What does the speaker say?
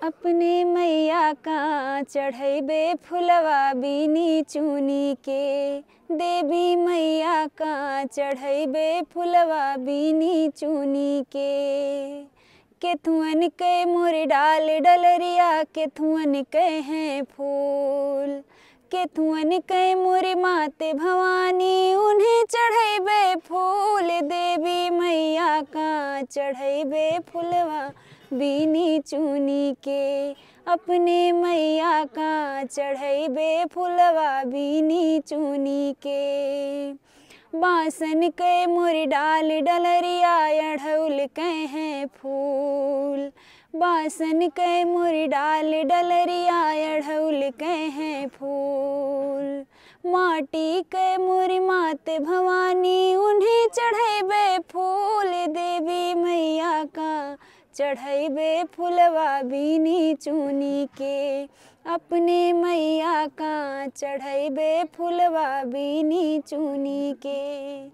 अपने मैया का चढ़ैबे फुलवा बीनी चुनी के। देवी मैया का चढ़ैबे फुलवा बीनी चुनी के। केथुअन के मोर डाल डलरिया केथुअन के हैं फूल। केथुअन के मोर माते भवानी उन्हें चढ़ैबे फूल। देवी मैया का चढ़ैबे फुलवा बीनी चुनी के। अपने मैया का चढ़ैबे फुलवा बीनी चुनी के। बासन के मोर डाल डलरिया अढ़ौल के हैं फूल। बासन के मोर डाल डलरिया अढ़ौल के हैं फूल। माटी के मोर माते भवानी उन्हें चढ़ैबे फूल। देवी मैया का चढ़ैबे फुलवा बीनी चुनी के। अपने मैया का चढ़ैबे फुलवा बीनी चुनी के।